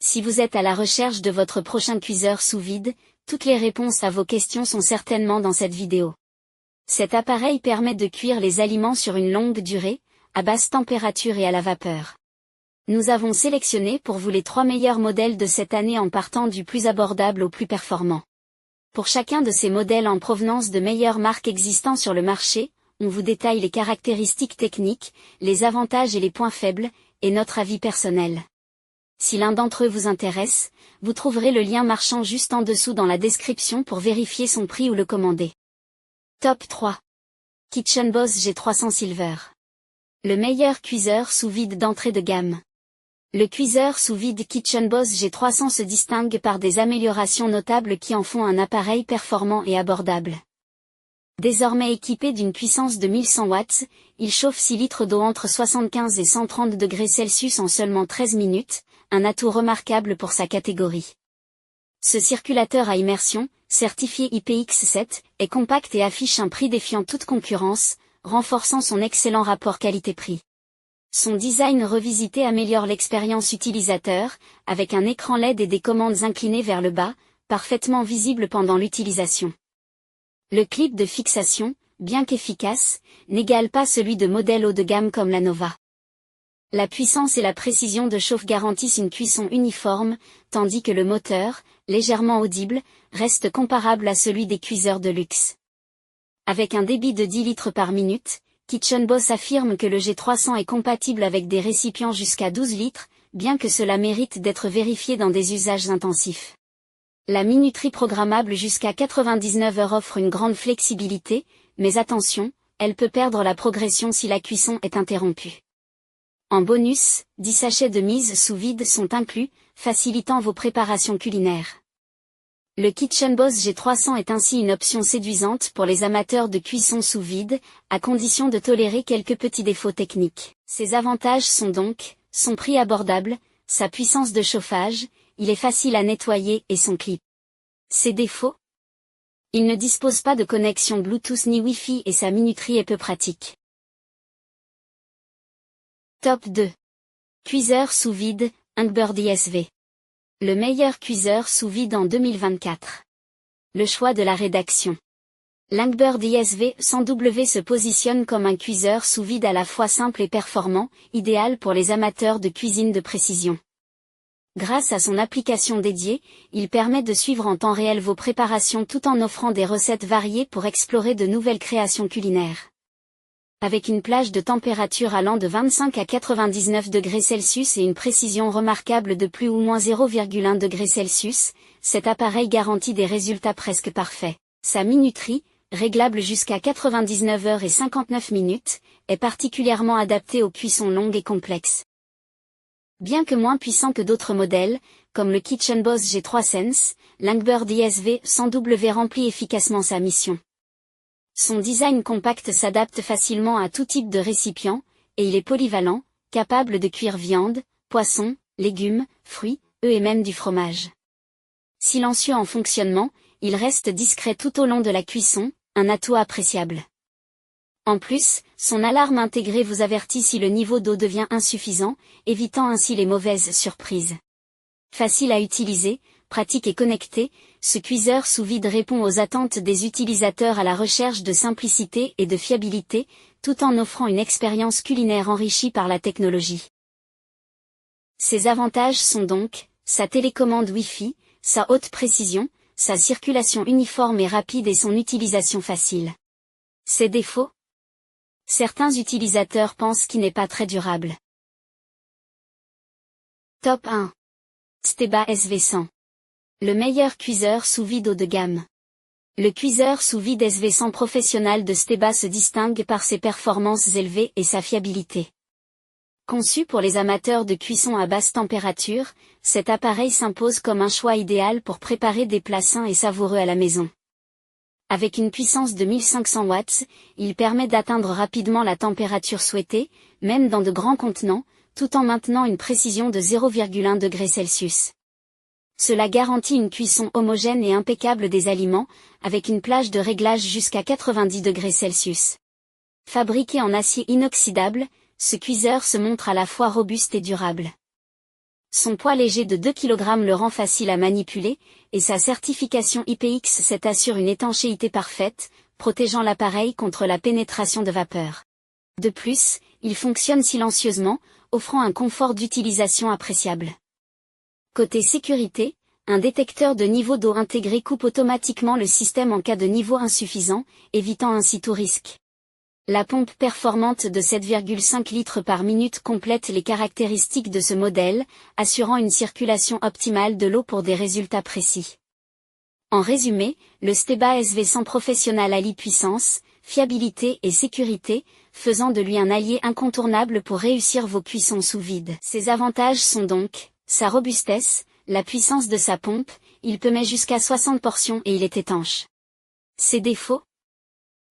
Si vous êtes à la recherche de votre prochain cuiseur sous vide, toutes les réponses à vos questions sont certainement dans cette vidéo. Cet appareil permet de cuire les aliments sur une longue durée, à basse température et à la vapeur. Nous avons sélectionné pour vous les 3 meilleurs modèles de cette année en partant du plus abordable au plus performant. Pour chacun de ces modèles en provenance de meilleures marques existant sur le marché, on vous détaille les caractéristiques techniques, les avantages et les points faibles, et notre avis personnel. Si l'un d'entre eux vous intéresse, vous trouverez le lien marchand juste en dessous dans la description pour vérifier son prix ou le commander. Top 3. Kitchen Boss G300 Silver. Le meilleur cuiseur sous vide d'entrée de gamme. Le cuiseur sous vide Kitchen Boss G300 se distingue par des améliorations notables qui en font un appareil performant et abordable. Désormais équipé d'une puissance de 1100 watts, il chauffe 6 litres d'eau entre 75 et 130 degrés Celsius en seulement 13 minutes, un atout remarquable pour sa catégorie. Ce circulateur à immersion, certifié IPX7, est compact et affiche un prix défiant toute concurrence, renforçant son excellent rapport qualité-prix. Son design revisité améliore l'expérience utilisateur, avec un écran LED et des commandes inclinées vers le bas, parfaitement visibles pendant l'utilisation. Le clip de fixation, bien qu'efficace, n'égale pas celui de modèles haut de gamme comme la Nova. La puissance et la précision de chauffe garantissent une cuisson uniforme, tandis que le moteur, légèrement audible, reste comparable à celui des cuiseurs de luxe. Avec un débit de 10 litres par minute, Kitchen Boss affirme que le G300 est compatible avec des récipients jusqu'à 12 litres, bien que cela mérite d'être vérifié dans des usages intensifs. La minuterie programmable jusqu'à 99 heures offre une grande flexibilité, mais attention, elle peut perdre la progression si la cuisson est interrompue. En bonus, 10 sachets de mise sous vide sont inclus, facilitant vos préparations culinaires. Le Kitchen Boss G300 est ainsi une option séduisante pour les amateurs de cuisson sous vide, à condition de tolérer quelques petits défauts techniques. Ses avantages sont donc, son prix abordable, sa puissance de chauffage, il est facile à nettoyer et son clip. Ses défauts? Il ne dispose pas de connexion Bluetooth ni Wi-Fi et sa minuterie est peu pratique. Top 2. Cuiseur sous vide, Inkbird ISV. Le meilleur cuiseur sous vide en 2024. Le choix de la rédaction. L'Inkbird ISV 100W se positionne comme un cuiseur sous vide à la fois simple et performant, idéal pour les amateurs de cuisine de précision. Grâce à son application dédiée, il permet de suivre en temps réel vos préparations tout en offrant des recettes variées pour explorer de nouvelles créations culinaires. Avec une plage de température allant de 25 à 99 degrés Celsius et une précision remarquable de plus ou moins 0,1 degré Celsius, cet appareil garantit des résultats presque parfaits. Sa minuterie, réglable jusqu'à 99 heures et 59 minutes, est particulièrement adaptée aux cuissons longues et complexes. Bien que moins puissant que d'autres modèles, comme le Kitchen Boss G3 Sense, l'Inkbird ISV 100W remplit efficacement sa mission. Son design compact s'adapte facilement à tout type de récipient, et il est polyvalent, capable de cuire viande, poisson, légumes, fruits, œufs et même du fromage. Silencieux en fonctionnement, il reste discret tout au long de la cuisson, un atout appréciable. En plus, son alarme intégrée vous avertit si le niveau d'eau devient insuffisant, évitant ainsi les mauvaises surprises. Facile à utiliser, pratique et connecté, ce cuiseur sous vide répond aux attentes des utilisateurs à la recherche de simplicité et de fiabilité, tout en offrant une expérience culinaire enrichie par la technologie. Ses avantages sont donc, sa télécommande Wi-Fi, sa haute précision, sa circulation uniforme et rapide et son utilisation facile. Ses défauts? Certains utilisateurs pensent qu'il n'est pas très durable. Top 1. Steba SV100. Le meilleur cuiseur sous vide haut de gamme. Le cuiseur sous vide SV100 professionnel de Steba se distingue par ses performances élevées et sa fiabilité. Conçu pour les amateurs de cuisson à basse température, cet appareil s'impose comme un choix idéal pour préparer des plats sains et savoureux à la maison. Avec une puissance de 1500 watts, il permet d'atteindre rapidement la température souhaitée, même dans de grands contenants, tout en maintenant une précision de 0,1 degré Celsius. Cela garantit une cuisson homogène et impeccable des aliments, avec une plage de réglage jusqu'à 90 degrés Celsius. Fabriqué en acier inoxydable, ce cuiseur se montre à la fois robuste et durable. Son poids léger de 2 kg le rend facile à manipuler, et sa certification IPX7 assure une étanchéité parfaite, protégeant l'appareil contre la pénétration de vapeur. De plus, il fonctionne silencieusement, offrant un confort d'utilisation appréciable. Côté sécurité, un détecteur de niveau d'eau intégré coupe automatiquement le système en cas de niveau insuffisant, évitant ainsi tout risque. La pompe performante de 7,5 litres par minute complète les caractéristiques de ce modèle, assurant une circulation optimale de l'eau pour des résultats précis. En résumé, le Steba SV100 Professional allie puissance, fiabilité et sécurité, faisant de lui un allié incontournable pour réussir vos cuissons sous vide. Ses avantages sont donc, sa robustesse, la puissance de sa pompe, il peut mettre jusqu'à 60 portions et il est étanche. Ses défauts?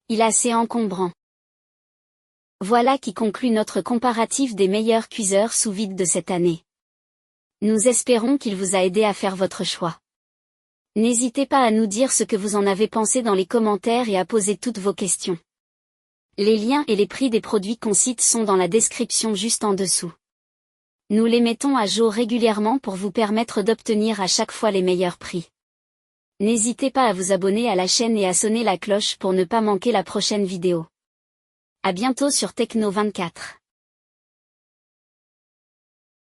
Il est assez encombrant. Voilà qui conclut notre comparatif des meilleurs cuiseurs sous vide de cette année. Nous espérons qu'il vous a aidé à faire votre choix. N'hésitez pas à nous dire ce que vous en avez pensé dans les commentaires et à poser toutes vos questions. Les liens et les prix des produits qu'on cite sont dans la description juste en dessous. Nous les mettons à jour régulièrement pour vous permettre d'obtenir à chaque fois les meilleurs prix. N'hésitez pas à vous abonner à la chaîne et à sonner la cloche pour ne pas manquer la prochaine vidéo. À bientôt sur Techno24.